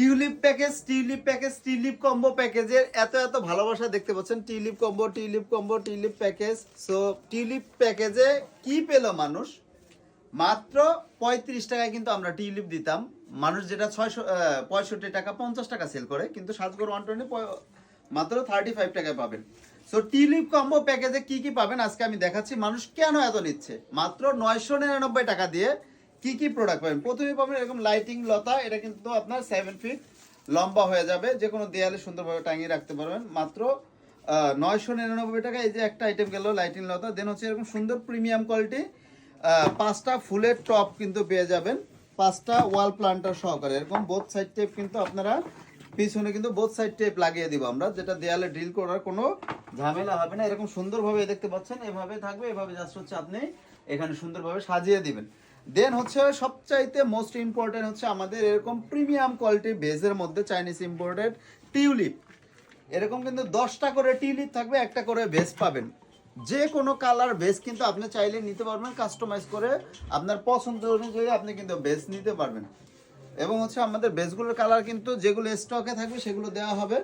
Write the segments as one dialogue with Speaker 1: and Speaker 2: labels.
Speaker 1: Tulip combo প্যাকেজের এত এত ভালোবাসা দেখতে পাচ্ছেন। Tulip package. সো টিউলিপ প্যাকেজে কি পেল মানুষ? মাত্র 35 টাকায় কিন্তু আমরা টিউলিপ দিতাম। মানুষ যেটা 65 টাকা 50 টাকা সেল করে, কিন্তু সাজগর 120 মাত্র 35 টাকায় পাবেন। সো টিউলিপ কম্বো প্যাকেজে কি কি পাবেন আজকে আমি দেখাচ্ছি। মানুষ কেন এত নিচ্ছে? মাত্র 999 টাকা দিয়ে কি কি প্রোডাক্ট পাবেন। প্রথমে পাবেন এরকম লাইটিং লতা, এটা কিন্তু আপনার 7 ফিট লম্বা হয়ে যাবে, যে কোনো দেয়ালে সুন্দরভাবে টাঙিয়ে রাখতে পারবেন। মাত্র 999 টাকা। এই যে একটা আইটেম গেল লাইটিং লতা। দেন হচ্ছে এরকম সুন্দর প্রিমিয়াম কোয়ালিটি 5টা ফুলের টপ কিন্তু পেয়ে যাবেন, 5টা ওয়াল প্লান্টার সহকারে। এরকম বোথ সাইড টেপ কিন্তু আপনারা পিছনে কিন্তু বোথ সাইড টেপ লাগিয়ে দিব আমরা, যেটা দেয়ালে ড্রিল করার কোনো ঝামেলা হবে না। এরকম সুন্দরভাবে দেখতে পাচ্ছেন, এভাবে থাকবে। এভাবে জাস্ট হচ্ছে আপনি এখানে সুন্দরভাবে সাজিয়ে দিবেন। দেন হচ্ছে সবচাইতে মোস্ট ইম্পর্টেন্ট হচ্ছে আমাদের এরকম প্রিমিয়াম কোয়ালিটি বেজের মধ্যে চাইনিজ ইম্পোর্টেড টিউলিপ। এরকম কিন্তু 10টা করে টিউলিপ থাকবে, একটা করে বেজ পাবেন। যে কোনো কালার বেস কিন্তু আপনি চাইলে নিতে পারবেন, কাস্টমাইজ করে আপনার পছন্দ অনুযায়ী আপনি কিন্তু বেস নিতে পারবেন। এবং হচ্ছে আমাদের বেসগুলোর কালার কিন্তু যেগুলো স্টকে থাকবে সেগুলো দেওয়া হবে।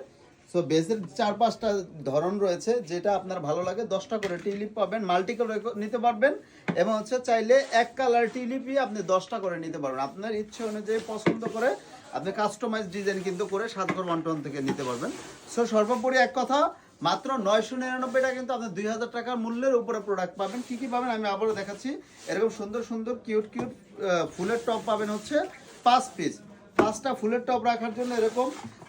Speaker 1: সো বেসের 4-5টা ধরন রয়েছে, যেটা আপনার ভালো লাগে। 10টা করে টিউলিপ পাবেন, মাল্টি কালার নিতে পারবেন। এবং হচ্ছে চাইলে এক কালার টিউলিপই আপনি 10টা করে নিতে পারবেন। আপনার ইচ্ছে অনুযায়ী পছন্দ করে আপনি কাস্টমাইজ ডিজাইন কিন্তু করে সাতঘর 1 থেকে নিতে পারবেন। সো সর্বোপরি এক কথা, মাত্র 999 টাকা কিন্তু আপনি 2000 টাকার মূল্যের উপরে প্রোডাক্ট পাবেন। কি কি পাবেন আমি আবারও দেখাচ্ছি। এরকম সুন্দর সুন্দর কিউট ফুলের টপ পাবেন হচ্ছে 5 পিস। 5টা ফুলের টপ রাখার জন্য এরকম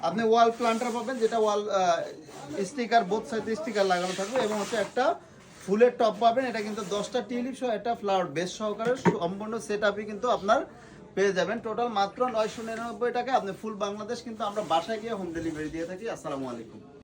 Speaker 1: আপনি ওয়াল প্লান্টার পাবেন, যেটা ওয়াল স্টিকার বোথ সাইডে স্টিকার লাগানো থাকবে। এবং হচ্ছে একটা ফুলের টপ পাবেন, এটা কিন্তু 10টা টিউলিপ সহ একটা ফ্লাওয়ার বেস সহকারে সম্পূর্ণ সেট আপই কিন্তু আপনার পেয়ে যাবেন। টোটাল মাত্র 999 টাকা আপনি ফুল বাংলাদেশ কিন্তু আমরা বাসায় গিয়ে হোম ডেলিভারি দিয়ে থাকি। আসসালামু আলাইকুম।